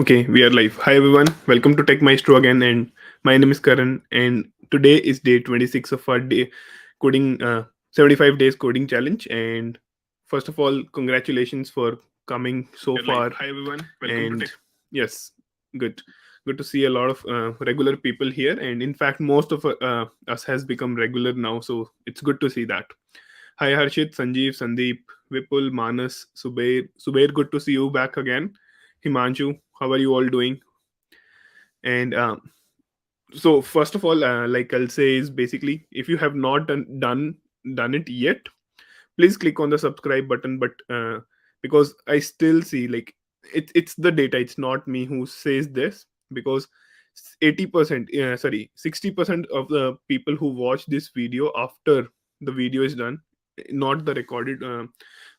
Okay, we are live. Hi everyone, welcome to TechMaestro again, and my name is Karan. And today is day 26 of our day coding 75 days coding challenge. And first of all, congratulations for coming so We are live. far. Hi everyone, welcome to And Tech. yes, good, good to see a lot of regular people here. And in fact, most of us has become regular now, so it's good to see that. Hi Harshit, Sanjeev, Sandeep, Vipul, Manas, Subair. Subair, good to see you back again. Himanshu, how are you all doing? And so first of all, like I'll say is basically if you have not done it yet, please click on the subscribe button. But because I still see like it's the data, it's not me who says this, because 80% sorry 60% of the people who watch this video after the video is done, not the recorded,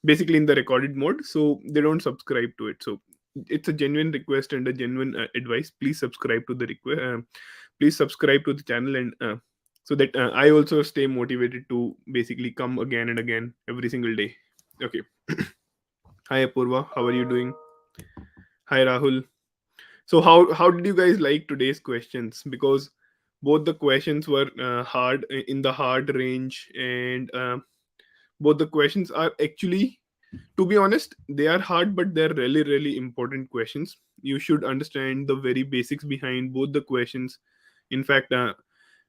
basically in the recorded mode, so they don't subscribe to it. So it's a genuine request and a genuine advice. Please subscribe to the request, please subscribe to the channel, and so that I also stay motivated to basically come again and again every single day. Okay. Hi Apurva, how are you doing? Hi Rahul. So how did you guys like today's questions? Because both the questions were hard, in the hard range, and both the questions are actually, to be honest, they are hard, but they're really really important questions. You should understand the very basics behind both the questions. In fact,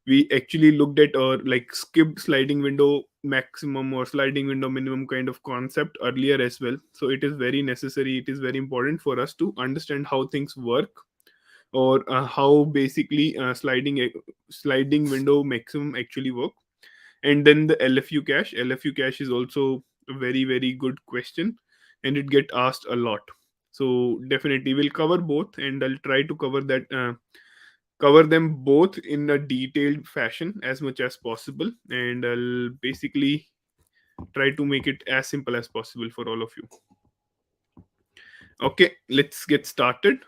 we actually looked at or like skipped sliding window maximum or sliding window minimum kind of concept earlier as well. So it is very necessary, it is very important for us to understand how things work, or how basically sliding window maximum actually work. And then the LFU cache is also a very very good question, and it get asked a lot. So definitely we'll cover both, and I'll try to cover them both in a detailed fashion as much as possible, and I'll basically try to make it as simple as possible for all of you. Okay, let's get started.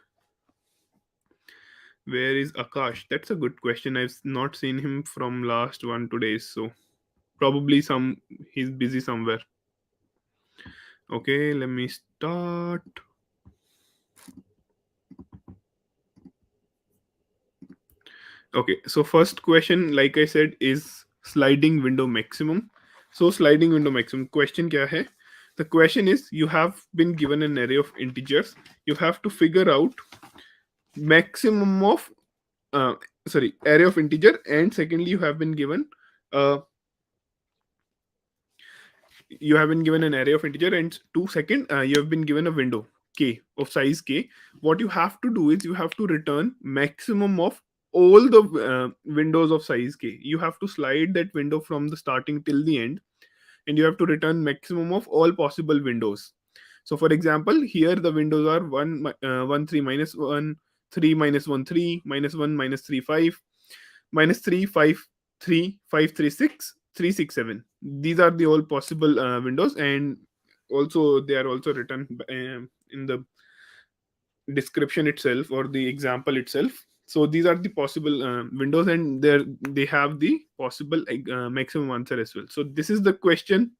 Where is Akash? That's a good question. I've not seen him from last 1 2 days, so probably some he's busy somewhere. Okay, let me start. Okay, so first question, like I said, is sliding window maximum. So sliding window maximum question kya hai? The question is, you have been given an array of integers. You have to figure out maximum of uh, array of integer, and secondly uh, you have been given an array of integer, and two second, you have been given a window k of size k. What you have to do is you have to return maximum of all the windows of size k. You have to slide that window from the starting till the end, and you have to return maximum of all possible windows. So for example, here the windows are 1 3 minus 1, 3 minus 1 3, minus 1 minus 3 5, minus 3 5 3 5 3 6 3 6 7. These are the all possible windows, and also they are also written in the description itself or the example itself. So these are the possible windows, and they have the possible maximum answer as well. So this is the question.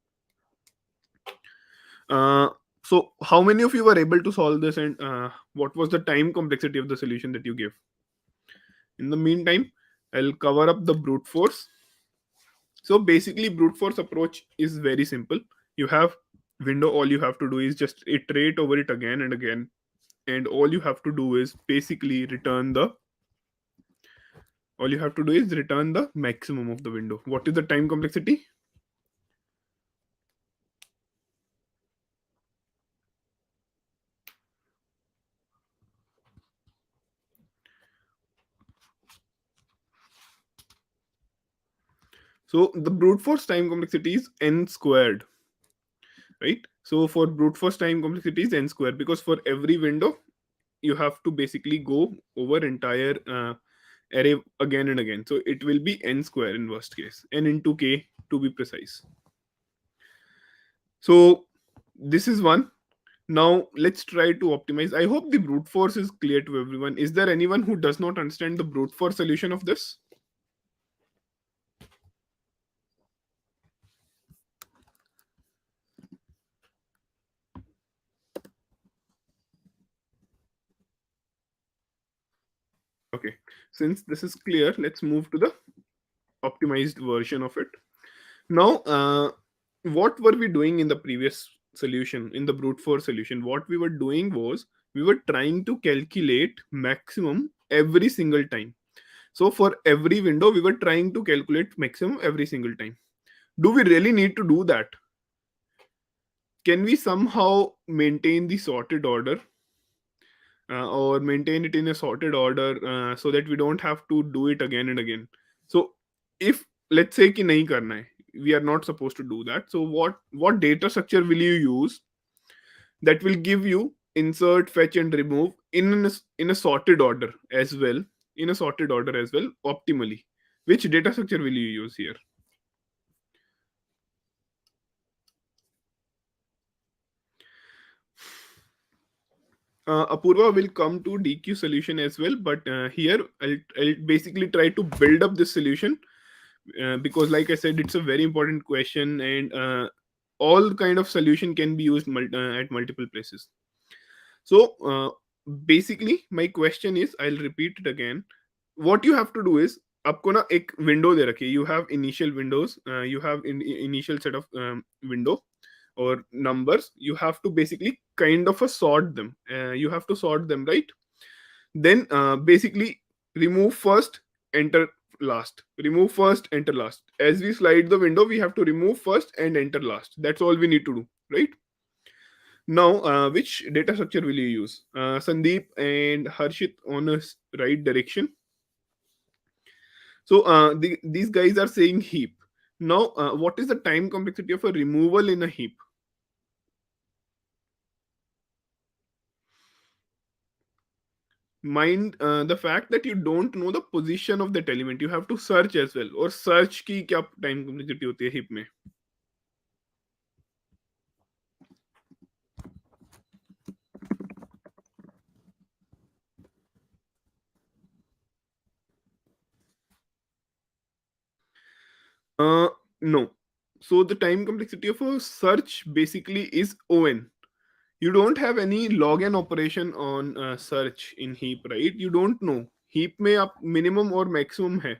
uh, so how many of you were able to solve this, and what was the time complexity of the solution that you gave? In the meantime, I'll cover up the brute force. So basically, brute force approach is very simple. You have window, all you have to do is just iterate over it again and again, and all you have to do is return the maximum of the window. What is the time complexity? So the brute force time complexity is n squared, right? So for brute force time complexity is n squared, because for every window you have to basically go over entire array again and again. So it will be n square in worst case, n into k to be precise. So this is one. Now let's try to optimize. I hope the brute force is clear to everyone. Is there anyone who does not understand the brute force solution of this? Since this is clear, let's move to the optimized version of it. Now, what were we doing in the previous solution, in the brute force solution? What we were doing was we were trying to calculate maximum every single time. So for every window, we were trying to calculate maximum every single time. Do we really need to do that? Can we somehow maintain the sorted order, or maintain it in a sorted order, so that we don't have to do it again and again? So if, let's say कि नहीं करना है, we are not supposed to do that, so what data structure will you use that will give you insert, fetch and remove in a sorted order as well, optimally? Which data structure will you use here? Apurva will come to DQ solution as well, but here I'll basically try to build up this solution, because like I said, it's a very important question, and all kind of solution can be used at multiple places. So basically my question is, I'll repeat it again. What you have to do is, आपको ना एक window दे रखी है, you have initial windows, you have initial set of window or numbers. You have to basically kind of sort them, you have to sort them, right? Then basically remove first, enter last, remove first, enter last. As we slide the window, we have to remove first and enter last. That's all we need to do, right? Now, which data structure will you use? Sandeep and Harshit on a right direction. So these guys are saying heap. Now, what is the time complexity of a removal in a heap? Mind the fact that you don't know the position of that element. You have to search as well. और search की क्या time complexity होती है heap में? No. So the time complexity of a search basically is on. You don't have any log n operation on search in heap, right? You don't know heap में आप minimum और maximum है.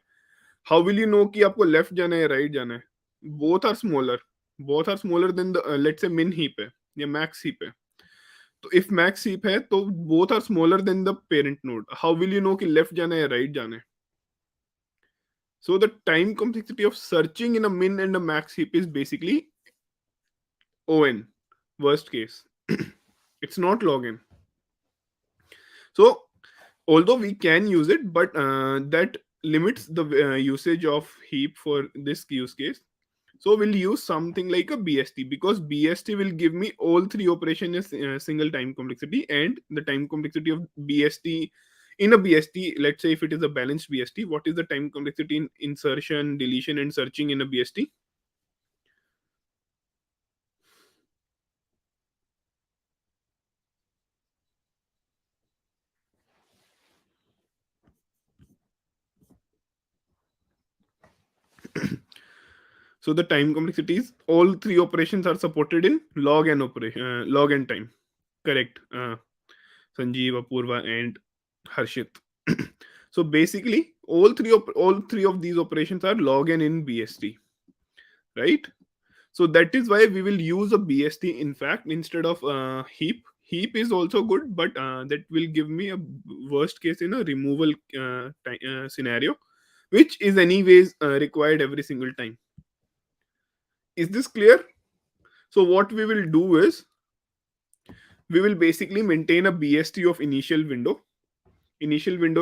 How will you know कि आपको left जाना है, right जाना है? Both are smaller. Both are smaller than the let's say min heap है या max heap है. तो if max heap है तो both are smaller than the parent node. How will you know कि left जाना है या right जाना है? So the time complexity of searching in a min and a max heap is basically on, worst case. It's not log n. So although we can use it, but that limits the usage of heap for this use case. So we'll use something like a BST, because BST will give me all three operations in a single time complexity, and the time complexity of BST in a BST, let's say if it is a balanced BST, what is the time complexity in insertion, deletion and searching in a BST? So the time complexities, all three operations are supported in log n operation, log n time. Correct, Sanjeev, Apurva, and Harshit. So basically, all three of these operations are log n in BST, right? So that is why we will use a BST. In fact, instead of heap. Heap is also good, but that will give me a worst case in a removal scenario, which is anyways required every single time. Is this clear? So what we will do is we will basically maintain a BST of initial window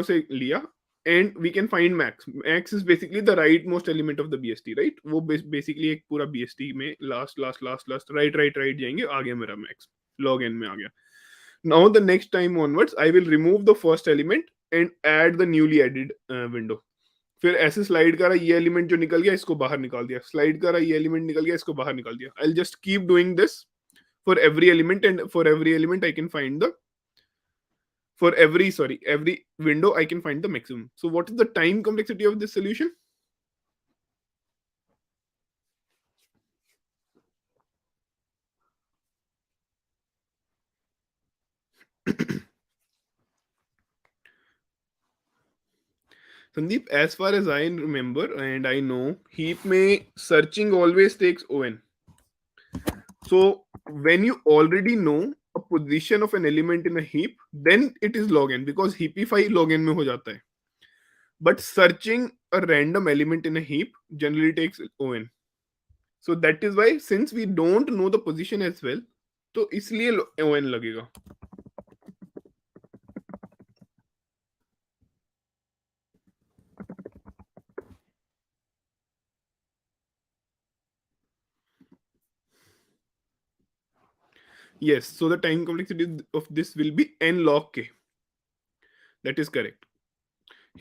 से लिया, and we can find max is basically the rightmost element of the BST, right? वो basically एक पूरा BST में last right जाएंगे, आ गया मेरा max, log n में आ गया. Now the next time onwards I will remove the first element and add the newly added window. फिर ऐसे स्लाइड करा, ये एलिमेंट जो निकल गया इसको बाहर निकाल दिया, स्लाइड करा, ये एलिमेंट निकल गया इसको बाहर निकाल दिया. I'll just keep doing this for every element, and for every element I can find the for every sorry every window I can find the maximum. So what is the time complexity of this solution? Sandeep, as far as I remember and I know, heap में searching always takes on. So when you already know a position of an element in a heap, then it is log n because heapify log n में हो जाता है. But searching a random element in a heap generally takes on. So that is why since we don't know the position as well, तो इसलिए on लगेगा. Yes, so the time complexity of this will be n log k. That is correct.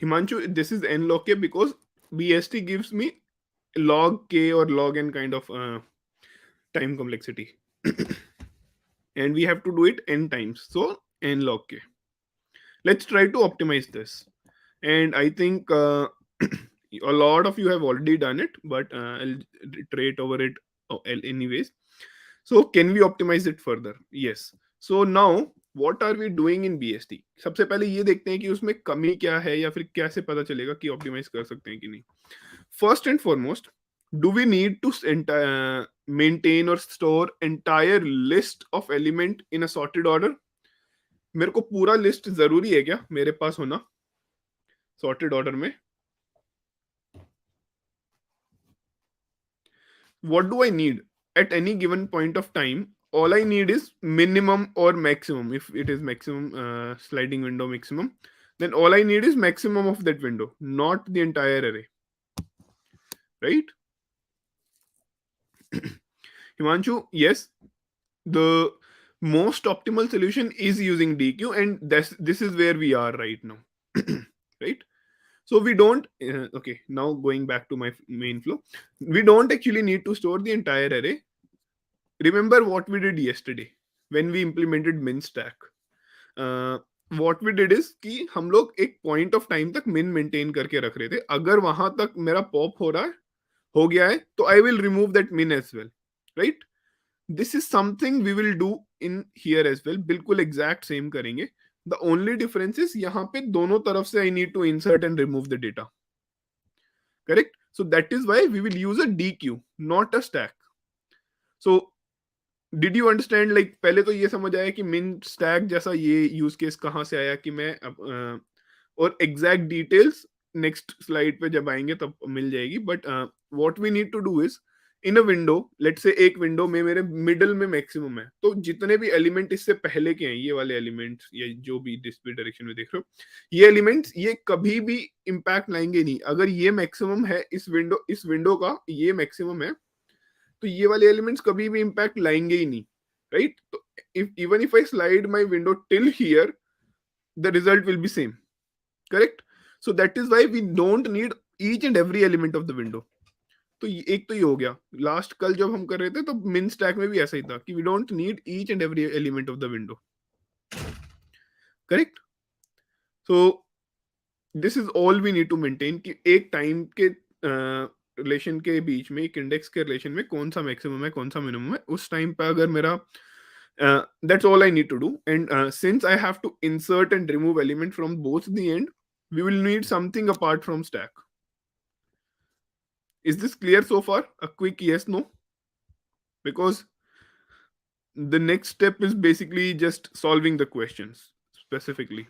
Himanshu, this is n log k because BST gives me log k or log n kind of time complexity. And we have to do it n times. So n log k. Let's try to optimize this. And I think a lot of you have already done it, but I'll iterate over it anyways. So can we optimize it further? Yes. So now what are we doing in BST? सबसे पहले ये देखते हैं कि उसमें कमी क्या है या फिर कैसे पता चलेगा कि ऑप्टिमाइज कर सकते हैं कि नहीं. First and foremost, do we need to maintain or store entire list of element in a sorted order? मेरे को पूरा लिस्ट जरूरी है क्या मेरे पास होना sorted order में? What do I need at any given point of time? All I need is minimum or maximum. If it is maximum sliding window maximum, then all I need is maximum of that window, not the entire array, right? Himanshu, yes, the most optimal solution is using DQ, and this is where we are right now, right? So we don't okay, now going back to my main flow, we don't actually need to store the entire array. Remember what we did yesterday when we implemented min stack. What we did is कि हम लोग एक point of time तक min maintain करके रख रहे थे. अगर वहां तक मेरा pop हो गया है तो I will remove that min as well, right? This is something we will do in here as well. बिल्कुल exact same करेंगे. The only difference is यहाँ पे दोनों तरफ से I need to insert and remove the data. Correct? So that is why we will use a DQ, not a stack. So did you understand like पहले तो ये समझ आया कि मिन स्टैक जैसा ये यूज केस कहाँ से आया कि मैं और एग्जैक्ट डिटेल्स नेक्स्ट स्लाइड पे जब आएंगे तब मिल जाएगी. But what we need to do is in a window, let say एक विंडो में मेरे मिडल में मैक्सिमम है, तो जितने भी एलिमेंट इससे पहले के हैं, ये वाले एलिमेंट्स या जो भी डिस्प्ले डायरेक्शन में देख रहे हो, ये एलिमेंट्स ये कभी भी इम्पैक्ट लाएंगे नहीं. अगर ये मैक्सिमम है इस विंडो का ये मैक्सिमम है तो ये वाले एलिमेंट्स कभी भी इंपैक्ट लाएंगे ही नहीं, राइट? तो even if I slide my window till here the result will be same, correct? So that is why we don't need each and every element of the window. तो एक तो ये हो गया. लास्ट कल जब हम कर रहे थे तो मिन स्टैक में भी ऐसा ही था कि we don't need each and every element of the window, correct? So this is all we need to maintain कि एक टाइम के रिलेशन के बीच में, एक इंडेक्स के रिलेशन में कौन सा मैक्सिमम है कौन सा मिनिमम है. उस टाइम पे अगर मेरा that's all I need to do. And since I have to insert and remove element from both the end, we will need something apart from stack. Is this clear so far? A quick yes no, because the next step is basically just solving the questions specifically.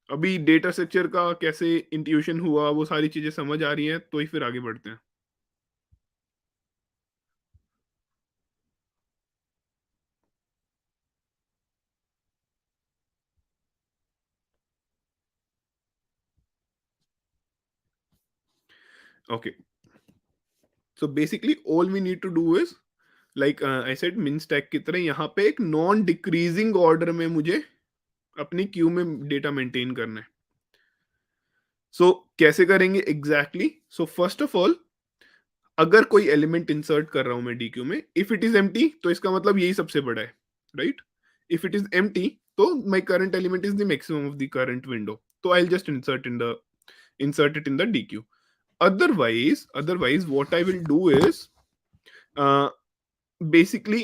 अभी data structure का कैसे intuition हुआ वो सारी चीजें समझ आ रही हैं, तो ही फिर आगे बढ़ते हैं. Okay, so basically all we need to do is like I said min stack की तरह यहाँ पे एक नॉन डिक्रीजिंग ऑर्डर में मुझे अपनी क्यू में डेटा मेंटेन करना है. सो कैसे करेंगे exactly? So first of all, अगर कोई एलिमेंट इंसर्ट कर रहा हूं मैं डीक्यू में, इफ इट इज एम्प्टी तो इसका मतलब यही सबसे बड़ा है, right? If it is empty तो my current element is the maximum of the current window, तो I will just insert it in the DQ. Otherwise what I will do is basically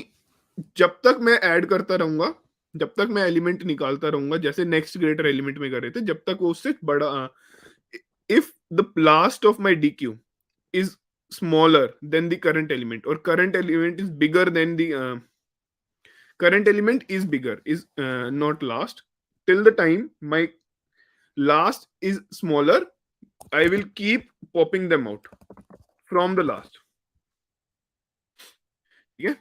जब तक मैं ऐड करता रहूंगा, जब तक मैं एलिमेंट निकालता रहूंगा, जैसे नेक्स्ट ग्रेटर एलिमेंट में कर रहे थे, जब तक वो उससे बड़ा if the last of my DQ is smaller than the current element, or current element is bigger than the current element is bigger, is not last, till the time my last is smaller, I will keep popping them out from the last. ठीक है,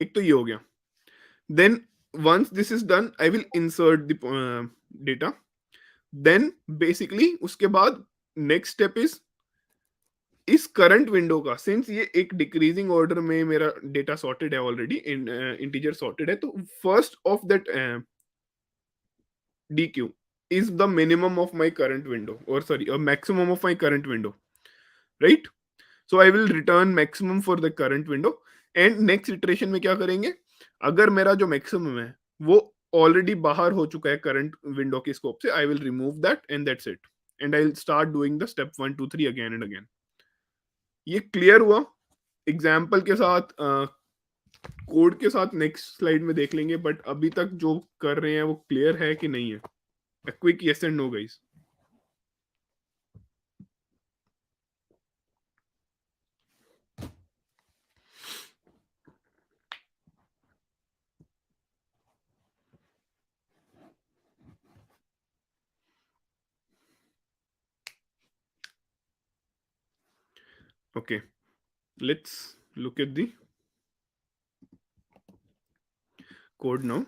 एक तो ये हो गया. Then once this is done, I will insert the data. Then basically उसके बाद next step is इस करंट विंडो का, सिंस ये एक डिक्रीजिंग ऑर्डर में मेरा डेटा सॉर्टेड है ऑलरेडी, इंटीजर सॉर्टेड है, तो first of that DQ is the minimum of my current window, or sorry, a maximum of my current window, right? So I will return maximum for the current window. And next iteration में क्या करेंगे, अगर मेरा जो maximum है वो already बाहर हो चुका है करंट विंडो के स्कोप से, I will remove that and that's it, and I will start doing the step 1 2 3 again and again. ये क्लियर हुआ? एग्जाम्पल के साथ, कोड के साथ नेक्स्ट स्लाइड में देख लेंगे, बट अभी तक जो कर रहे हैं वो क्लियर है कि नहीं है? A quick yes and no, guys. Okay, let's look at the code now.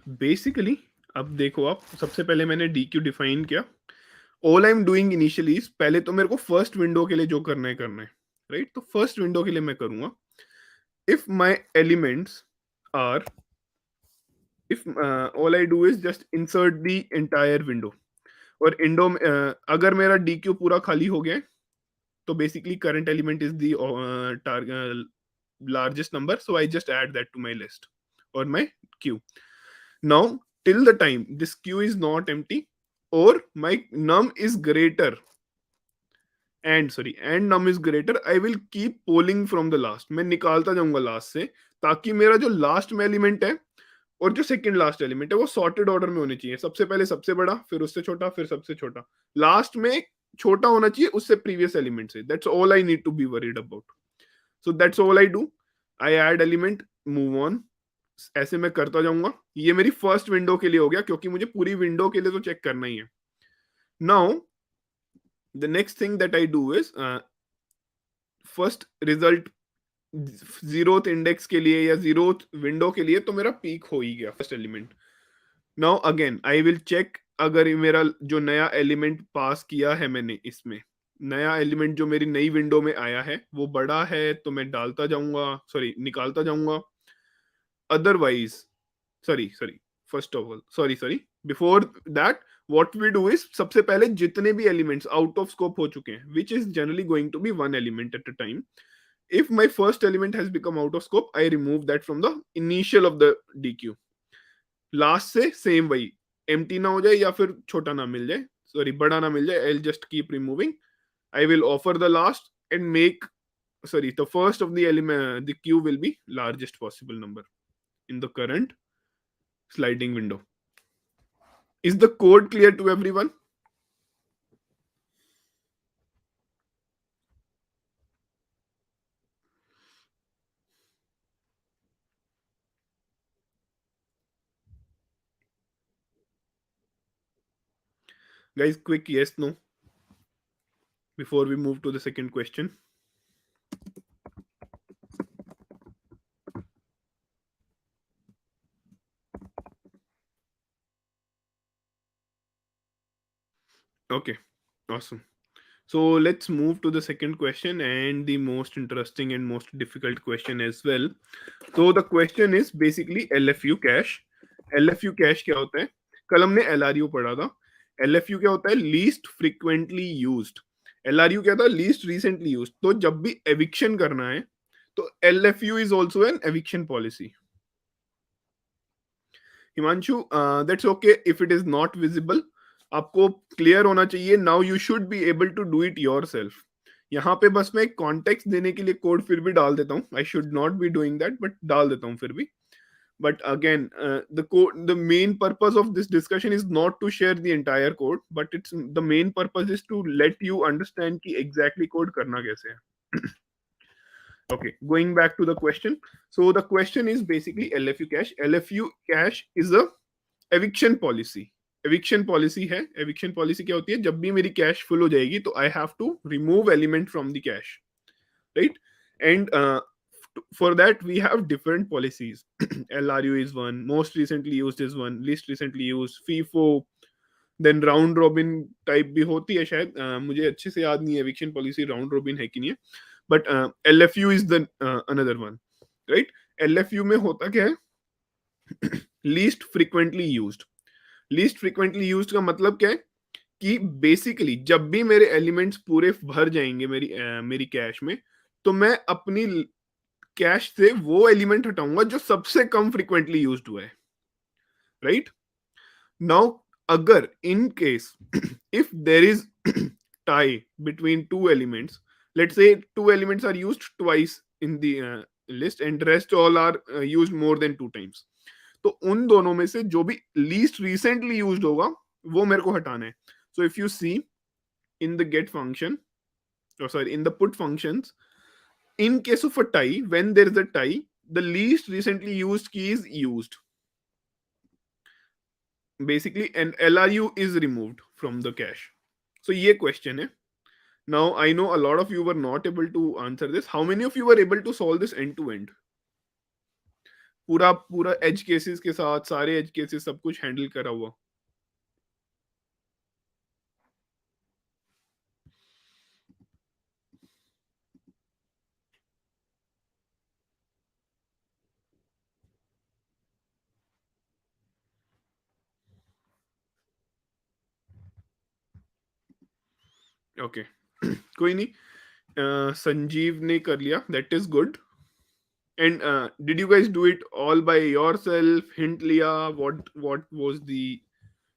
Basically, अब देखो आप, सबसे पहले मैंने DQ डिफाइन किया. All I am doing initially, पहले तो मेरे को फर्स्ट विंडो के लिए जो करना है, राइट? तो फर्स्ट विंडो के लिए मैं करूंगा, if my elements are, if all I do is just insert the entire window, और इंडो अगर मेरा DQ पूरा खाली हो गया, तो basically current element is the target largest number, so I just add that to my list or my queue. Now till the time this queue is not empty, or my num is greater, and num is greater, I will keep polling from the last. मैं निकालता जाऊंगा last से, ताकि मेरा जो last में element है और जो सेकंड लास्ट एलिमेंट है वो सॉर्टेड ऑर्डर में होने चाहिए. सबसे पहले सबसे बड़ा, फिर उससे छोटा, फिर सबसे छोटा, लास्ट में छोटा होना चाहिए उससे प्रीवियस एलिमेंट से. That's all I need to be worried about. So that's all I do. I add element, move on, ऐसे मैं करता जाऊंगा. ये मेरी फर्स्ट विंडो के लिए हो गया, क्योंकि मुझे पूरी विंडो के लिए तो चेक करना ही है. Now the next thing that I do is, first result zeroth index के लिए या जीरोथ विंडो के लिए तो मेरा पीक हो ही गया first element. Now again I will check, अगर मेरा जो नया एलिमेंट पास किया है मैंने, इसमें नया एलिमेंट जो मेरी नई विंडो में आया है वो बड़ा है, तो मैं डालता जाऊंगा, निकालता जाऊंगा. Otherwise first of all, before that what we do is, सबसे पहले जितने भी एलिमेंट्स आउट ऑफ स्कोप हो चुके हैं, which is generally going to be one element at a time, if my first element has become out of scope, I remove that from the initial of the DQ. Last से same वही, empty ना हो जाए या फिर छोटा ना मिल जाए, बड़ा ना मिल जाए, I'll just keep removing. I will offer the last and make, the first of the element, the queue will be largest possible number in the current sliding window. Is the code clear to everyone? Guys, quick yes, no, before we move to the second question. Okay, awesome. So let's move to the second question, and the most interesting and most difficult question as well. So the question is basically LFU cache. LFU cache क्या होता है? कल हमने LRU पढ़ा था. LFU क्या होता है? Least frequently used. LRU क्या था? Least recently used. तो जब भी eviction करना है, तो LFU is also an eviction policy. Himanshu, that's okay if it is not visible. आपको क्लियर होना चाहिए. Now you should be able to do it yourself. यहाँ पे बस मैं एक कॉन्टेक्स्ट देने के लिए कोड फिर भी डाल देता हूँ. I should not be doing that, but डाल देता हूँ फिर भी. But again, the main purpose of this discussion is not to share the entire code, but it's the main purpose is to let you understand कि exactly code करना कैसे है. Okay, going back to the question. So the question is basically LFU cache. LFU cache is a eviction policy. Eviction policy है. Eviction policy क्या होती है? जब भी मेरी cache full हो जाएगी तो I have to remove element from the cache, right? And for that we have different policies. LRU is one, most recently used is one, least recently used, FIFO, then round robin type भी होती है शायद. मुझे अच्छे से याद नहीं है एविक्शन पॉलिसी राउंड रॉबिन है कि नहीं है, but LFU is the another one, right. LFU में होता क्या है? Least frequently used. Least frequently used का मतलब क्या है कि बेसिकली जब भी मेरे एलिमेंट्स पूरे भर जाएंगे मेरी कैश में, तो मैं अपनी कैश से वो एलिमेंट हटाऊंगा जो सबसे कम फ्रीक्वेंटली यूज्ड हुआ है, right. Now, agar in case if there is tie between two elements, let's say two elements are used twice in the list and rest all are used more than two times, तो उन दोनों में से जो भी least recently used होगा वो मेरे को हटाना है. So if you see in the get function, or sorry, in the put functions, in case of a tie, when there is a tie, the least recently used key is used. Basically an LRU is removed from the cache. So ये question है. Now I know a lot of you were not able to answer this. How many of you were able to solve this end to end? पूरा पूरा edge cases के साथ सारे edge cases सब कुछ handle करा हुआ. Okay. कोई नहीं. संजीव ने कर लिया. That is good. And did you guys do it all by yourself? Hint लिया? What was the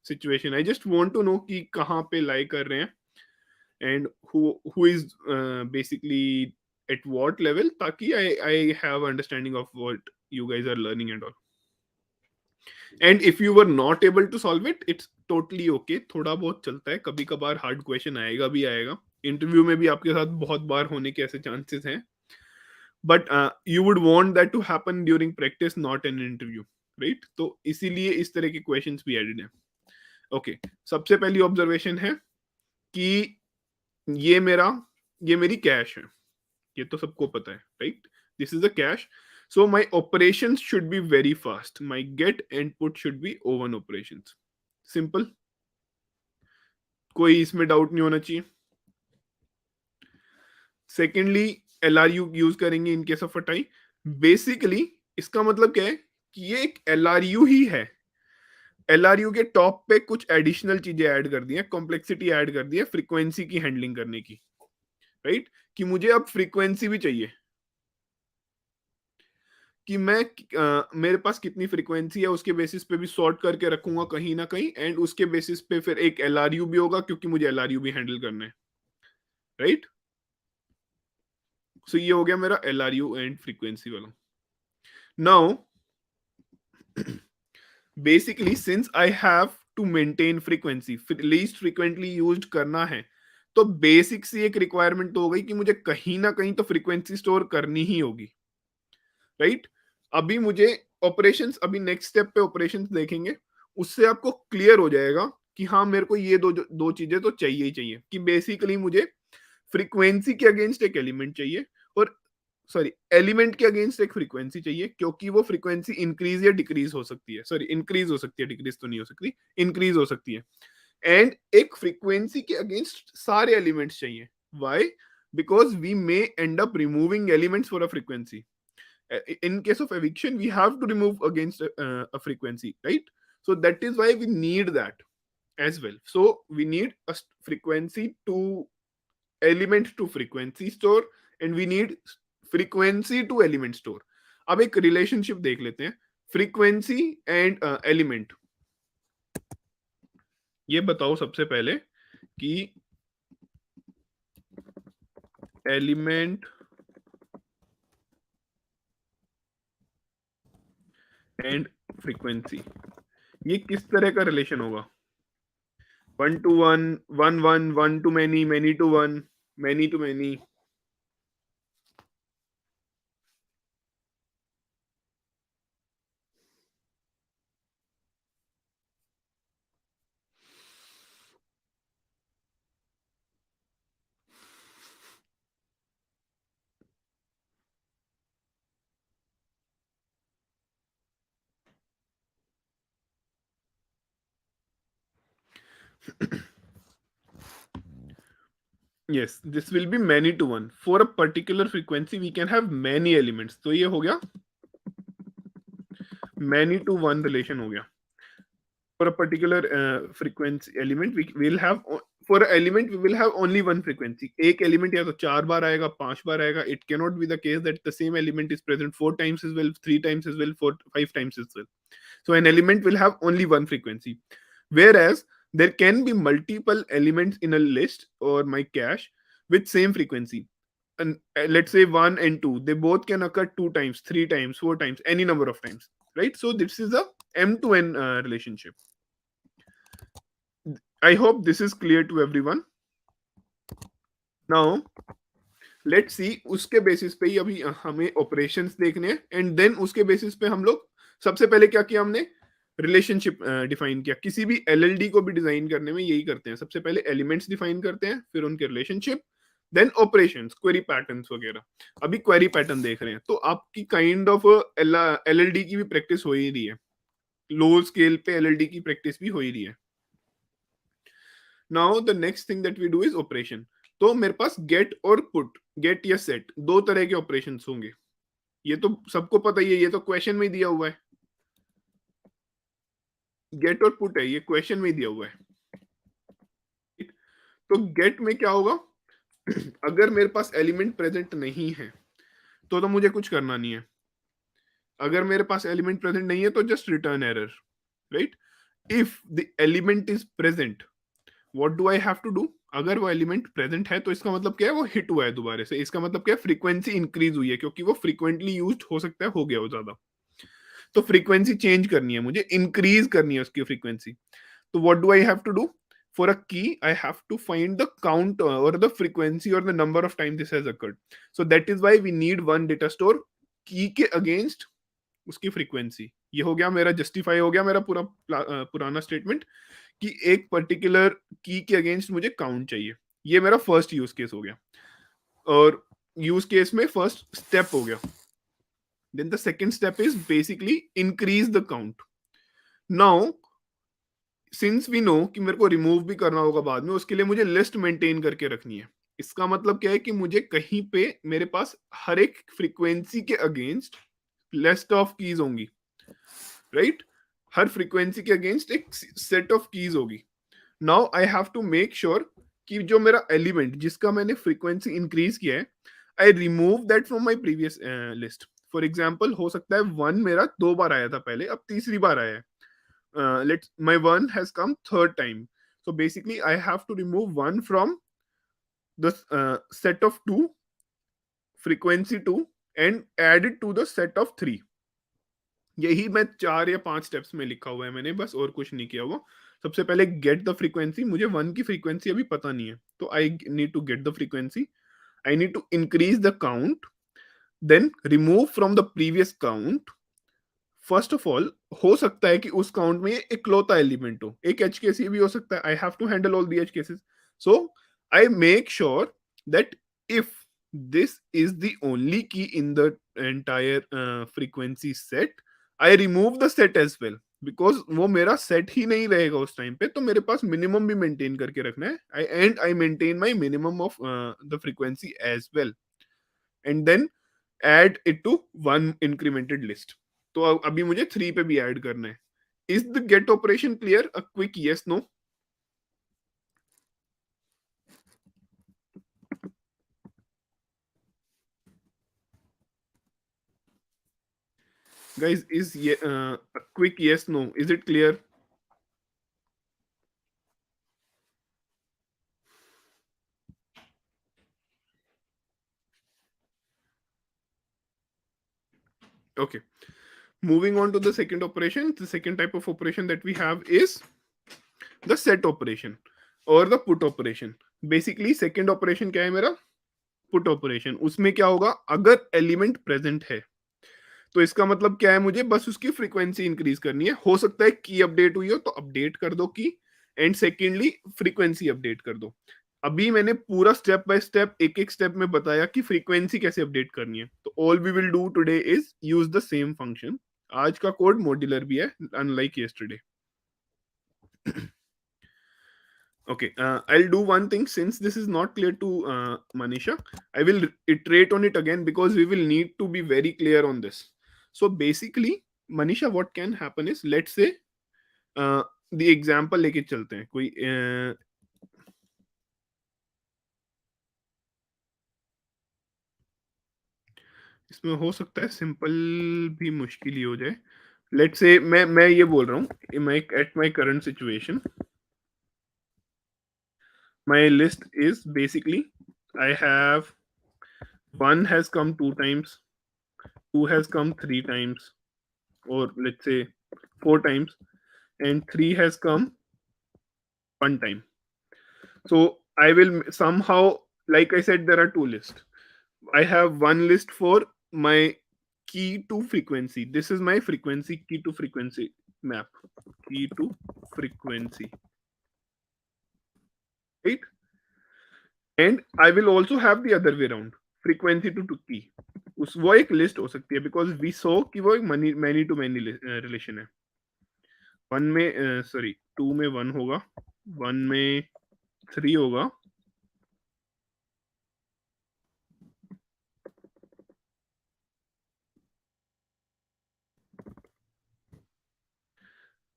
situation? I just want to know कि कहाँ पे lie कर रहे हैं and who is basically at what level, ताकि I have understanding of what you guys are learning and all. And if you were not able to solve it, it's totally okay. थोड़ा बहुत चलता है, कभी कभार हार्ड क्वेश्चन आएगा भी आएगा. इंटरव्यू में भी आपके साथ बहुत बार होने के ऐसे चांसेस हैं, but you would want that to happen during practice, not an interview, right. तो इसीलिए इस तरह के क्वेश्चंस भी एडेड हैं. ओके, सबसे पहली ऑब्जर्वेशन है कि ये मेरी कैश है. ये तो सबको पता है, right. This is a cache. So my operations should be very fast. My get and put should be O1 operations. Simple, कोई इसमें डाउट नहीं होना चाहिए. सेकेंडली, LRU यूज करेंगे in case of a tie. Basically इसका मतलब क्या है कि ये एक LRU ही है. LRU के टॉप पे कुछ एडिशनल चीजें ऐड कर दी हैं, कॉम्प्लेक्सिटी ऐड कर दी है फ्रीक्वेंसी की हैंडलिंग करने की, राइट. कि मुझे अब फ्रीक्वेंसी भी चाहिए कि मैं मेरे पास कितनी फ्रीक्वेंसी है उसके बेसिस पे भी सॉर्ट करके रखूंगा कहीं ना कहीं, एंड उसके बेसिस पे फिर एक LRU भी होगा क्योंकि मुझे LRU भी हैंडल करना है, राइट. सो ये हो गया मेरा LRU एंड फ्रीक्वेंसी वाला. Now basically since I have to maintain frequency, least frequently used करना है, तो बेसिक सी एक रिक्वायरमेंट तो हो गई कि मुझे कहीं ना कहीं तो फ्रीक्वेंसी स्टोर करनी ही होगी, राइट. अभी मुझे ऑपरेशंस, अभी नेक्स्ट स्टेप पे ऑपरेशंस देखेंगे, उससे आपको क्लियर हो जाएगा कि हाँ मेरे को ये दो चीजें तो चाहिए ही चाहिए. कि बेसिकली मुझे फ्रीक्वेंसी के अगेंस्ट एक एलिमेंट चाहिए, और सॉरी एलिमेंट के अगेंस्ट एक फ्रीक्वेंसी चाहिए, क्योंकि वो फ्रीक्वेंसी इंक्रीज या डिक्रीज हो सकती है. सॉरी, इंक्रीज हो सकती है, डिक्रीज तो नहीं हो सकती, इंक्रीज हो सकती है. एंड एक फ्रीक्वेंसी के अगेंस्ट सारे एलिमेंट्स चाहिए. Why? Because we may end up removing elements for a frequency. In case of eviction we have to remove against a frequency, right. So that is why we need that as well. So we need a frequency to element to frequency store, and we need frequency to element store. अब एक relationship देख लेते हैं, frequency and element. ये बताओ सबसे पहले कि एलिमेंट एंड फ्रीक्वेंसी, ये किस तरह का रिलेशन होगा? 1 to 1, 1 1, 1 to many, many to 1, many to many. Yes, this will be many to one. For a particular frequency, we can have many elements. तो ये हो गया many to one relation हो गया. For a particular frequency element, we will have for an element we will have only one frequency. एक element या तो 4 बार आएगा, 5 बार आएगा. It cannot be the case that the same element is present 4 times as well, 3 times as well, 5 times as well. So an element will have only one frequency. Whereas there can be multiple elements in a list or my cache with same frequency. And let's say 1 and 2, they both can occur 2 times, 3 times, 4 times, any number of times, right? So this is a m to n relationship. I hope this is clear to everyone. Now let's see उसके basis पे ही अभी हमें operations देखने हैं and then उसके basis पे हम लोग सबसे पहले क्या किया हमने रिलेशनशिप डिफाइन किया. किसी भी एलएलडी को भी डिजाइन करने में यही करते हैं, सबसे पहले एलिमेंट्स डिफाइन करते हैं, फिर उनके relationship, then operations, query patterns वगैरह. अभी क्वेरी पैटर्न देख रहे हैं तो आपकी काइंड ऑफ एलएलडी की भी प्रैक्टिस हो ही रही है, लो स्केल पे एलएलडी की प्रैक्टिस भी हो ही रही है. Now the next thing that we do is operation. तो मेरे पास गेट और पुट, गेट या सेट, दो तरह के ऑपरेशंस होंगे. ये तो सबको पता ही है, ये तो क्वेश्चन में ही दिया हुआ है. गेट और पुट है, ये क्वेश्चन में ही दिया हुआ है. तो गेट में क्या होगा? अगर मेरे पास एलिमेंट प्रेजेंट नहीं है तो मुझे कुछ करना नहीं है. अगर मेरे पास एलिमेंट प्रेजेंट नहीं है तो just return error, right? If the element is present, what do I have to do? अगर वो एलिमेंट प्रेजेंट है तो इसका मतलब क्या है? वो हिट हुआ है दोबारा से. इसका मतलब क्या है? फ्रीक्वेंसी इंक्रीज हुई है, क्योंकि वो फ्रीक्वेंटली यूज्ड हो सकता है, हो गया हो ज्यादा. तो फ्रीक्वेंसी चेंज करनी है मुझे, इंक्रीज करनी है उसकी फ्रीक्वेंसी. तो what do I have to do? For a key, I have to find the count or the frequency or the number of times this has occurred. So that is why we need one data store key के against उसकी frequency. ये हो गया मेरा, justify हो गया मेरा पूरा पुराना स्टेटमेंट कि एक पर्टिकुलर की के अगेंस्ट मुझे काउंट चाहिए. ये मेरा फर्स्ट यूज केस हो गया, और यूज केस में फर्स्ट स्टेप हो गया. Then the second step is basically increase the count. Now since we know कि मेरे को रिमूव भी करना होगा बाद में, उसके लिए मुझे लिस्ट मेंटेन करके रखनी है. इसका मतलब क्या है कि मुझे कहीं पे मेरे पास हर एक फ्रीक्वेंसी के अगेंस्ट लिस्ट ऑफ कीज होंगी, राइट? हर फ्रीक्वेंसी के अगेंस्ट एक सेट ऑफ कीज होगी. Now I have to make sure कि जो मेरा एलिमेंट जिसका मैंने फ्रीक्वेंसी इंक्रीज किया है, I remove that from my previous list. For example हो सकता है 1 मेरा 2 बार आया था पहले, अब तीसरी बार आया है. Let's my 1 has come third time. So basically I have to remove 1 from the set of 2, frequency 2, and add it to the set of 3. यही मैं 4 या 5 स्टेप्स में लिखा हुआ है मैंने, बस और कुछ नहीं किया हुआ. सबसे पहले गेट द फ्रीक्वेंसी. मुझे 1 की फ्रीक्वेंसी अभी पता नहीं है, तो I need to get the frequency. I need to increase the count, then remove from the previous count. First of all, हो सकता है कि उस काउंट में इकलौता एलिमेंट हो, एक एच केस भी हो सकता है. I have to handle all the edge cases. So I make sure that if this is the only key in the entire frequency set, I remove the set as well, because वो मेरा set ही नहीं रहेगा उस time पे. तो मेरे पास minimum भी maintain करके रखना है. I maintain my minimum of the frequency as well, and then add it to one incremented list. तो अभी मुझे 3 पे भी ऐड करना है. Is the get operation clear? A quick yes, no? Guys, is a quick yes, no? Is it clear? Okay. Moving on to the second operation, the second type of operation that we have is the set operation or the put operation. Basically second operation क्या है मेरा, put operation. उसमें क्या होगा, अगर element present है तो इसका मतलब क्या है, मुझे बस उसकी फ्रीक्वेंसी इंक्रीज करनी है. हो सकता है की अपडेट हुई हो तो अपडेट कर दो की, एंड सेकेंडली फ्रीक्वेंसी अपडेट कर दो. अभी मैंने पूरा स्टेप बाय स्टेप एक एक स्टेप में बताया कि फ्रीक्वेंसी कैसे अपडेट करनी है. तो all we will do today is use the same function. आज का कोड मॉड्यूलर भी है, unlike yesterday. Okay, I'll do one thing since this is not clear to Manisha. I will iterate on it again because we will need to be very clear on this. So basically, Manisha, what can happen is, let's say the example लेके चलते हैं कोई इसमें हो सकता है simple भी मुश्किल ही हो जाए. लेट्स से मैं ये बोल रहा हूँ, मैं at my current situation my list is basically I have 1 has come 2 times, 2 has come 3 times, or let's say 4 times, and 3 has come 1 time. So I will somehow, like I said, there are 2 lists. I have one list for my key to frequency. This is my frequency, key to frequency map, key to frequency, right? And I will also have the other way around, frequency to key. उस वो एक list हो सकती है because we सो कि वो एक many to many relation है. 1 में सॉरी 2 में 1 होगा, 1 में 3 होगा,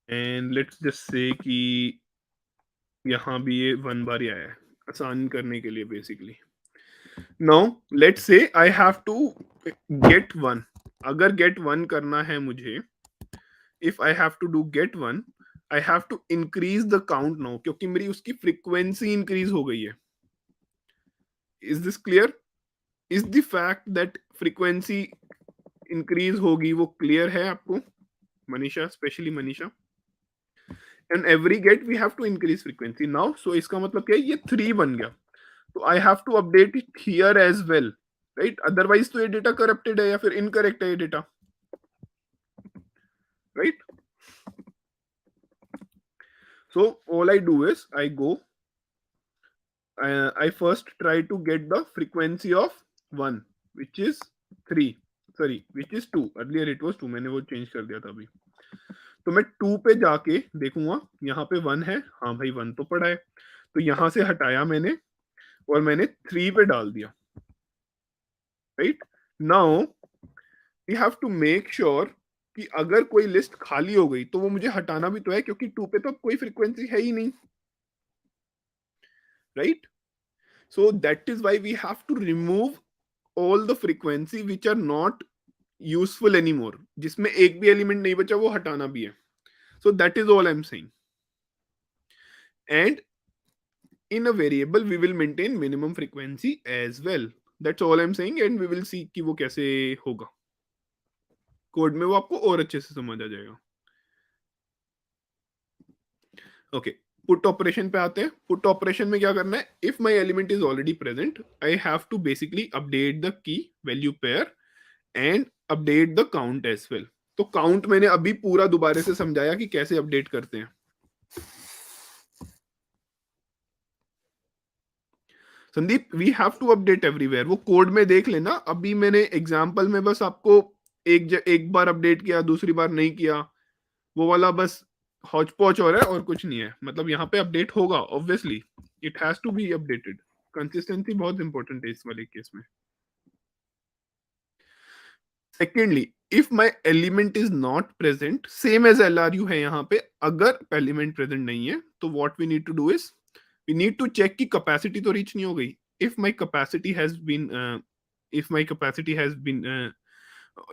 एंड लेट्स जस्ट से कि यहाँ भी ये 1 बार ही आया है आसान करने के लिए basically. Now let's say I have to get 1. अगर गेट 1 करना है मुझे, if I have to do get 1, I have to increase the count now, क्योंकि मेरी उसकी फ्रीक्वेंसी इंक्रीज हो गई है. Is this clear? Is the fact that frequency increase होगी वो क्लियर है आपको, Manisha, specially Manisha? And every get we have to increase frequency now. So इसका मतलब क्या है, ये 3 बन गया तो I have to update it here as well, right? Otherwise तो ये डेटा करप्टेड है या फिर इनकरेक्ट है ये data, right? So all I do is I go, I first try to get the frequency of 1, which is 3, sorry, which is 2. Earlier it was 2, मैंने वो change कर दिया था अभी. तो मैं 2 पे जाके देखूंगा, यहाँ पे 1 है, हाँ भाई 1 तो पड़ा है, तो यहाँ से हटाया मैंने और मैंने 3 पे डाल दिया, right? Now we have to make sure कि अगर कोई लिस्ट खाली हो गई तो वो मुझे हटाना भी तो है, क्योंकि 2 पे तो अब कोई फ्रीक्वेंसी है ही नहीं, right? So that is why we have to remove all the frequency which are not useful anymore. जिसमें एक भी एलिमेंट नहीं बचा वो हटाना भी है. So that is all I'm saying. And in a variable we will maintain minimum frequency as well. That's all I'm saying, and we will see कि वो कैसे होगा. कोड में वो आपको और अच्छे से समझ आ जाएगा. Okay. पुट ऑपरेशन पे आते हैं. पुट ऑपरेशन में क्या करना है, if my element is already present I have to basically update the key value pair and update the count as well. तो काउंट मैंने अभी पूरा दोबारा से समझाया कि कैसे अपडेट करते हैं. Sandeep, we have to update everywhere. वो कोड में देख लेना, अभी मैंने एग्जांपल में बस आपको एक बार अपडेट किया, दूसरी बार नहीं किया, वो वाला बस हौच पौच हो रहा है और कुछ नहीं है. मतलब यहाँ पे अपडेट होगा, obviously it has to be updated. Consistency बहुत इंपॉर्टेंट है इस वाले केस में. Secondly, if my element is not present, same as LRU है यहाँ पे. अगर एलिमेंट प्रेजेंट नहीं है तो what we need to do is we need to check कि कैपेसिटी तो रीच नहीं हो गई. If my capacity has been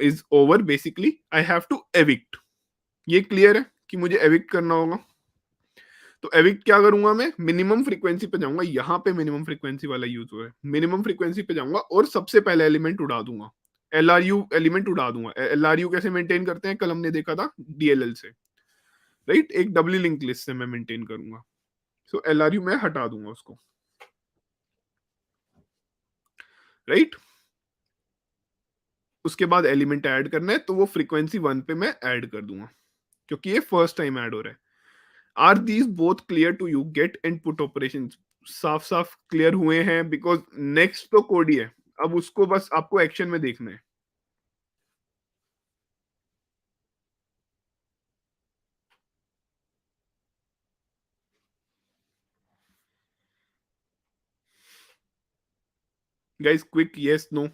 is over, basically I have to evict. ये क्लियर है कि मुझे एविक्ट करना होगा. तो एविक्ट क्या करूंगा, मैं मिनिमम फ्रीक्वेंसी पे जाऊंगा. यहाँ पे मिनिमम फ्रीक्वेंसी वाला यूज हो रहा है. मिनिमम फ्रीक्वेंसी पे जाऊंगा और सबसे पहले एलिमेंट उड़ा दूंगा. LRU एलिमेंट उड़ा दूंगा। LRU कैसे मेंटेन करते हैं, कल हमने देखा था DLL से, राइट, एक डबली लिंक लिस्ट से मैं मेंटेन करूंगा। सो LRU मैं हटा दूंगा उसको, राइट। उसके बाद एलिमेंट ऐड करना है, तो वो फ्रीक्वेंसी 1 पे मैं ऐड कर दूंगा, क्योंकि ये फर्स्ट टाइम ऐड हो रहा है। Are these both clear to you, get and put operation साफ साफ क्लियर हुए हैं, बिकॉज नेक्स्ट तो कोड ही है, अब उसको बस आपको एक्शन में देखना है। Guys quick yes no.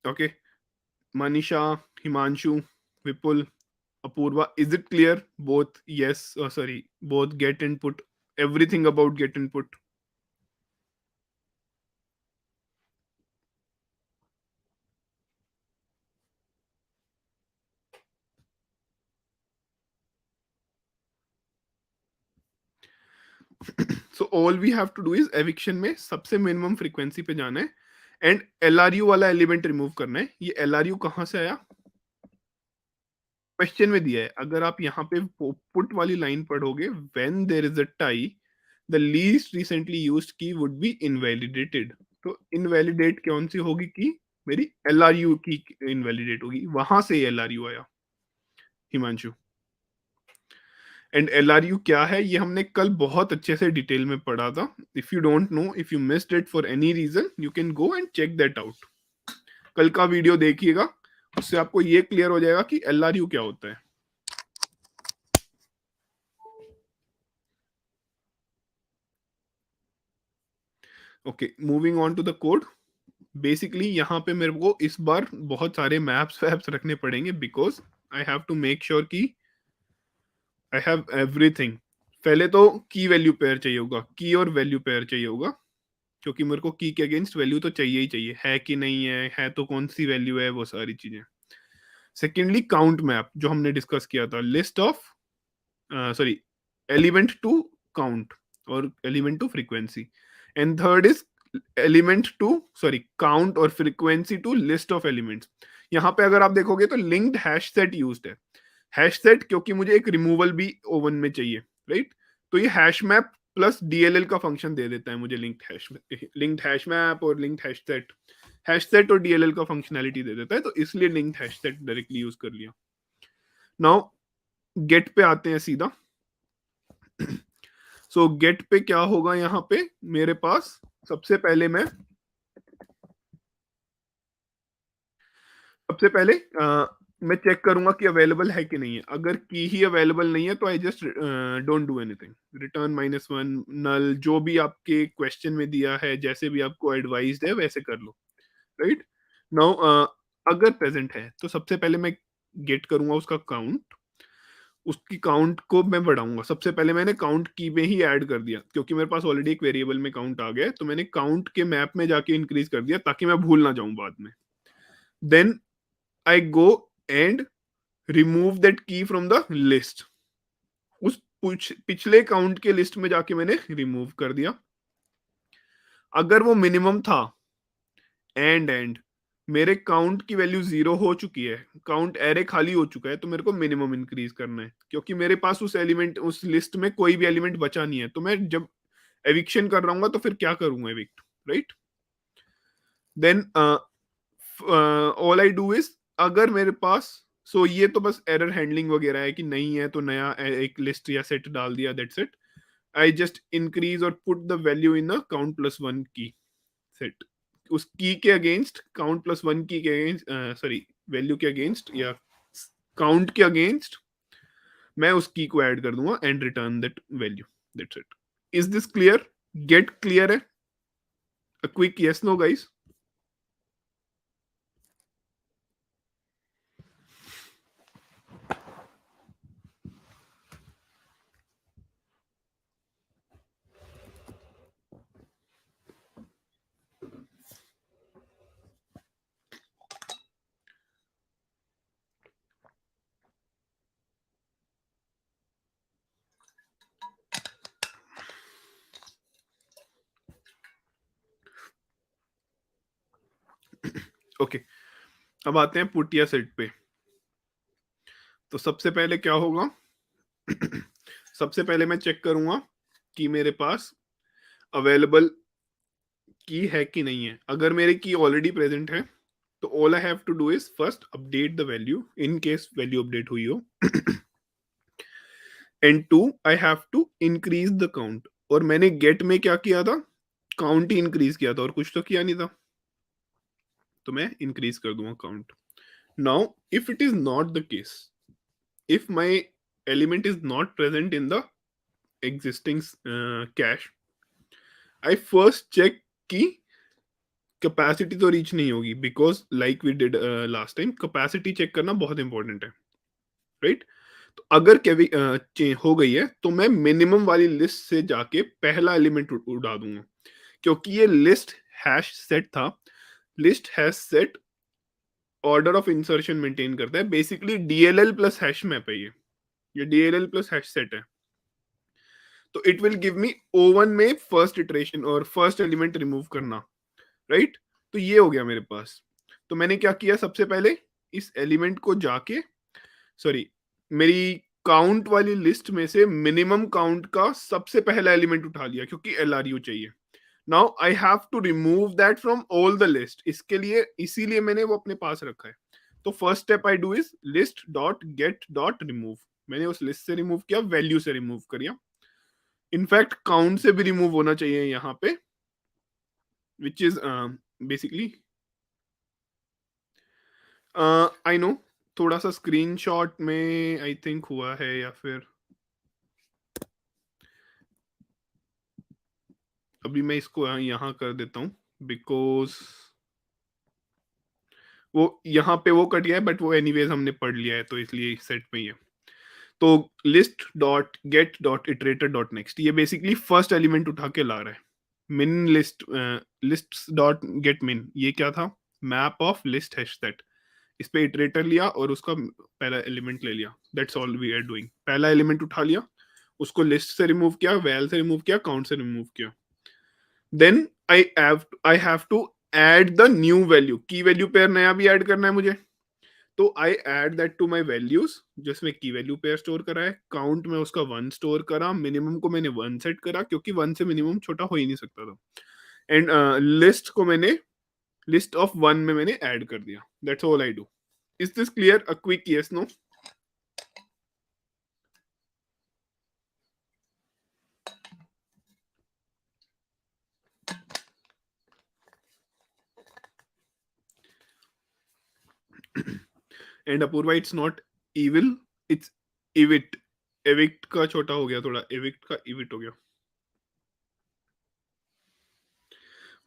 Okay, Manisha, Himanshu, Vipul, Apurva, is it clear? Both yes, sorry, both get input, everything about get input. So all we have to do is eviction में सबसे minimum frequency पे जाना है एंड LRU वाला element remove करना है। ये LRU कहाँ से आया, क्वेश्चन में दिया है। अगर आप यहाँ पे पुट वाली लाइन पढ़ोगे, when there is a tie the least recently used key would be invalidated. तो इनवैलिडेट कौन सी होगी की, मेरी LRU की इनवैलिडेट होगी, वहां से LRU आया हिमांशु। एंड LRU क्या है ये हमने कल बहुत अच्छे से डिटेल में पढ़ा था। If you don't know, if you missed it for any reason, you can go and check that out. कल का वीडियो देखिएगा, उससे आपको ये क्लियर हो जाएगा कि LRU क्या होता है। Okay, moving on to the code. Basically यहाँ पे मेरे को इस बार बहुत सारे मैप्स वैप्स रखने पड़ेंगे, because I have to make sure कि आई हैव एवरीथिंग। पहले तो की वैल्यू पेयर चाहिए होगा, की और वैल्यू पेयर चाहिए होगा, क्योंकि मेरे को की के अगेंस्ट वैल्यू तो चाहिए ही चाहिए, है कि नहीं है तो कौन सी वैल्यू है, वो सारी चीजें। सेकेंडली काउंट मैप जो हमने डिस्कस किया था, list of sorry element to count और element to frequency. And third is element to sorry count और frequency to list of elements. यहाँ पे अगर आप देखोगे तो लिंक्ड हैश सेट यूज्ड है। हैश सेट क्योंकि मुझे एक रिमूवल भी ओवन में चाहिए, राइट। तो ये हैश मैप प्लस DLL का फंक्शन दे देता है मुझे, लिंक्ड हैश मैप और लिंक्ड हैश सेट और DLL का फंक्शनैलिटी दे देता है, तो इसलिए linked hash set directly use कर लिया। नाउ गेट पे आते हैं सीधा। सो गेट पे क्या होगा, यहाँ पे मेरे पास सबसे पहले मैं चेक करूंगा कि अवेलेबल है कि नहीं है। अगर की ही अवेलेबल नहीं है तो I just don't do anything, return -1 नल, जो भी आपके क्वेश्चन में दिया है, जैसे भी आपको एडवाइज्ड है वैसे कर लो, राइट। नाउ अगर प्रेजेंट है तो सबसे पहले मैं गेट करूंगा उसका काउंट, उसकी काउंट को मैं बढ़ाऊंगा। सबसे पहले मैंने काउंट की में ही ऐड कर दिया, क्योंकि मेरे पास ऑलरेडी एक वेरिएबल में काउंट आ गया है, तो मैंने काउंट के मैप में जाके इंक्रीज कर दिया ताकि मैं भूल ना जाऊं बाद में। Then I go and remove that key from the list. उस पिछले काउंट के लिस्ट में जाके मैंने रिमूव कर दिया। अगर वो मिनिमम था एंड मेरे काउंट की वैल्यू 0 हो चुकी है, काउंट एरे खाली हो चुका है, तो मेरे को मिनिमम इंक्रीज करना है, क्योंकि मेरे पास उस एलिमेंट उस लिस्ट में कोई भी एलिमेंट बचा नहीं है। तो मैं जब एविक्शन कर रहा हूँ तो फिर क्या करूंगा, evict, right. Then all I do is, अगर मेरे पास ये तो बस एरर हैंडलिंग वगैरह है कि नहीं है तो नया एक लिस्ट या सेट डाल दिया, that's it. I just increase और put the value in count +1 key set. उस की के अगेंस्ट, काउंट +1 की के अगेंस्ट, सॉरी वैल्यू के अगेंस्ट या काउंट के अगेंस्ट मैं उस की को ऐड कर दूंगा and return that value, that's it. Is this clear, get clear है? A quick yes no guys. Okay, अब आते हैं पुट या सेट पे। तो सबसे पहले क्या होगा? सबसे पहले मैं चेक करूंगा कि मेरे पास अवेलेबल की है कि नहीं है। अगर मेरे की ऑलरेडी प्रेजेंट है तो all I have to do is first update the value in case value update हुई हो, and two I have to increase the count. और मैंने गेट में क्या किया था? काउंट ही इंक्रीज किया था और कुछ तो किया नहीं था, तो मैं इंक्रीज कर दूंगा count. Now if it is not the case, if my element is not present in the existing cache, I first check कि कैपेसिटी तो रीच नहीं होगी, because like we did last time, capacity check करना बहुत important है, right? तो अगर हो गई है तो मैं मिनिमम वाली लिस्ट से जाके पहला एलिमेंट उड़ा दूंगा, क्योंकि ये लिस्ट हैश सेट था। List hash set order of insertion maintain करता है, basically DLL plus hash map है ये डीएलएल प्लस हैश सेट है। तो it will give me O1 में फर्स्ट इटरेशन और फर्स्ट एलिमेंट रिमूव करना, राइट? तो ये हो गया मेरे पास। तो मैंने क्या किया? सबसे पहले इस एलिमेंट को जाके, सॉरी, मेरी काउंट वाली लिस्ट में से मिनिमम काउंट का सबसे पहला एलिमेंट उठा लिया, क्योंकि LRU चाहिए। Now I have to remove that from all the list. इसके लिए, इसीलिए मैंने वो अपने पास रखा है। तो first step I do is list dot gate dot remove. मैंने उस लिस्ट से रिमूव किया, वैल्यू से रिमूव किया। इनफैक्ट काउंट से भी रिमूव होना चाहिए यहाँ पे, which is basically I know, थोड़ा सा स्क्रीनशॉट में आई थिंक हुआ है, या फिर अभी मैं इसको यहाँ कर देता हूँ, बिकॉज वो यहाँ पे वो कट गया है, बट वो एनीवेज हमने पढ़ लिया है, तो इसलिए सेट में ही है। तो list dot gate dot iterator dot next, ये बेसिकली फर्स्ट एलिमेंट उठा के ला रहा है। मिन लिस्ट, लिस्ट डॉट गेट मिन, ये क्या था? Map of list hash set. इस पे इटरेटर लिया और उसका पहला एलिमेंट ले लिया, that's all we are doing. पहला एलिमेंट उठा लिया, उसको लिस्ट से रिमूव किया, वैल से रिमूव किया, काउंट से रिमूव किया। Then I have to add the new value, key value pair नया भी ऐड करना है मुझे। तो I add that to my values, जिसमें की वैल्यू पेयर स्टोर करा है। काउंट में उसका 1 स्टोर करा, मिनिमम को मैंने 1 सेट करा, क्योंकि 1 से मिनिमम छोटा हो ही नहीं सकता था। एंड लिस्ट को मैंने लिस्ट ऑफ 1 में मैंने ऐड कर दिया। That's all I do. Is this clear? A quick yes no? And Apoorva, it's not evil, it's evict. Evict का छोटा हो गया थोड़ा, एविक्ट का इविट हो गया।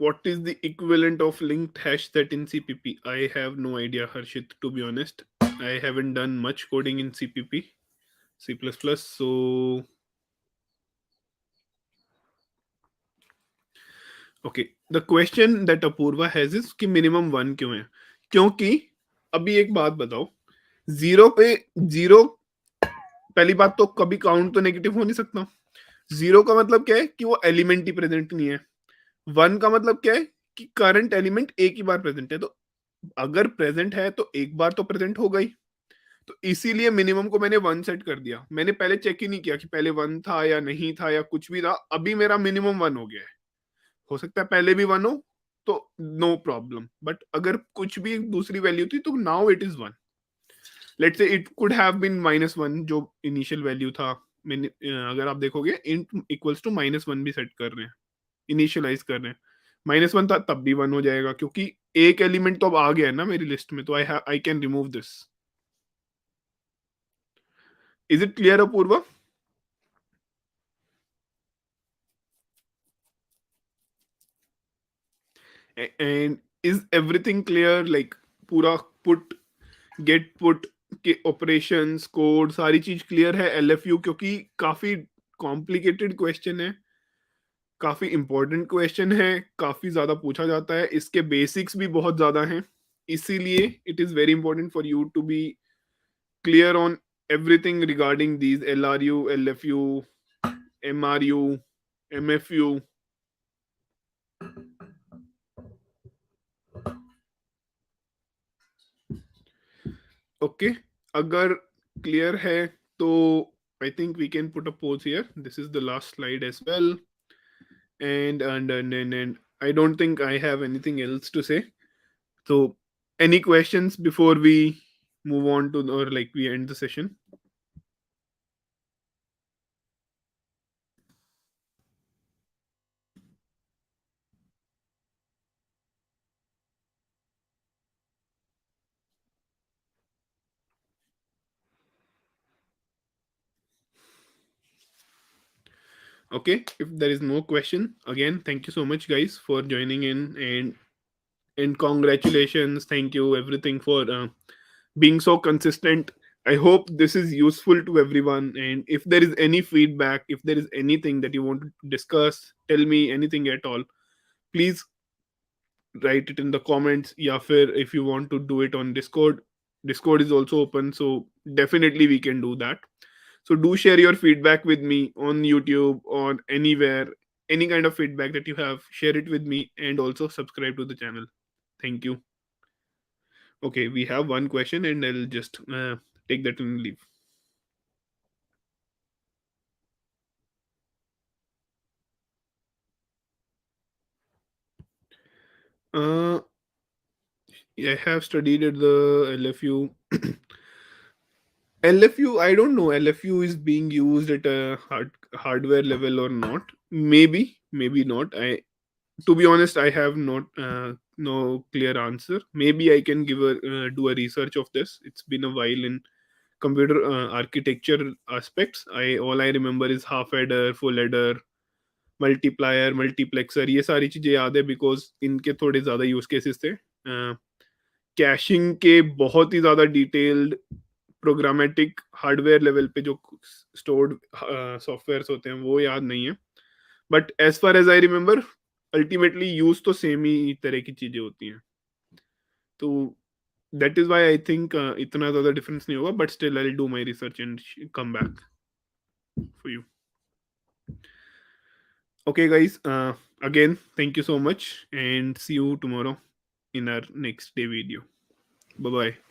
What is the equivalent of linked hash set in CPP? I have no idea, Harshit, to be honest. I haven't done much coding in CPP, C++, so okay. The question that Apurva has is कि minimum 1 क्यों है? क्योंकि अभी एक बात बताओ, zero पे zero, पहली बात तो कभी काउंट तो नेगेटिव हो नहीं सकता। जीरो का मतलब क्या है? कि वो एलिमेंट ही प्रेजेंट नहीं है। 1 का मतलब क्या है? कि करंट एलिमेंट एक ही बार प्रेजेंट है। तो अगर प्रेजेंट है तो एक बार तो प्रेजेंट हो गई। तो इसीलिए मिनिमम को मैंने 1 सेट कर दिया। मैंने पहले चेक ही नहीं किया कि पहले 1 था या नहीं था या कुछ भी था। अभी मेरा मिनिमम 1 हो गया है। हो सकता है पहले भी 1 हो, तो नो प्रॉब्लम, बट अगर कुछ भी दूसरी वैल्यू थी तो now it is 1। Let's say it could have been -1, जो इनिशियल वैल्यू था। अगर आप देखोगे इंट इक्वल्स टू -1 भी सेट कर रहे हैं, इनिशियलाइज कर रहे हैं। -1 था तब भी 1 हो जाएगा, क्योंकि एक एलिमेंट तो अब आ गया है ना मेरी लिस्ट में, तो I can remove this. Is it clear, Apurva? And is everything clear? Like पूरा पुट, गेट पुट के ऑपरेशंस, कोड, सारी चीज क्लियर है? LFU क्योंकि काफी कॉम्प्लिकेटेड क्वेश्चन है, काफी इंपॉर्टेंट क्वेश्चन है, काफी ज्यादा पूछा जाता है, इसके बेसिक्स भी बहुत ज्यादा हैं। इसीलिए it is very important for you to be clear on everything regarding these LRU, LFU, MRU, MFU. Okay, अगर क्लियर है तो I think we can put a pause here. This is the last slide as well. And I don't think I have anything else to say. So, any questions before we move on to, or like we end the session? Okay, if there is no question, again, thank you so much, guys, for joining in, and congratulations, thank you, everything for being so consistent. I hope this is useful to everyone. And if there is any feedback, if there is anything that you want to discuss, tell me anything at all. Please write it in the comments. Yeah, fair. If you want to do it on Discord, Discord is also open. So definitely we can do that. So do share your feedback with me on YouTube, on anywhere, any kind of feedback that you have, share it with me, and also subscribe to the channel. Thank you. Okay, we have one question, and I'll just take that and leave. Uh, I have studied at the LFU. LFU, I don't know. LFU is being used at a hardware level or not. Maybe, maybe not. To be honest, I have not no clear answer. Maybe I can give a do a research of this. It's been a while in computer architecture aspects. I remember is half adder, full adder, multiplier, multiplexer. ये सारी चीजें याद है because इनके थोड़े ज्यादा use cases थे. Caching के बहुत ही ज्यादा डिटेल्ड प्रोग्रामेटिक हार्डवेयर लेवल पे जो स्टोर्ड सॉफ्टवेयर होते हैं वो याद नहीं है. But as far as I remember, ultimately use तो सेम ही तरह की चीजें होती हैं. तो that is why I think इतना ज्यादा डिफरेंस नहीं होगा. But still I do my research and come back for you. Okay, guys, again, thank you so much, and see you tomorrow in our next day video. Bye bye.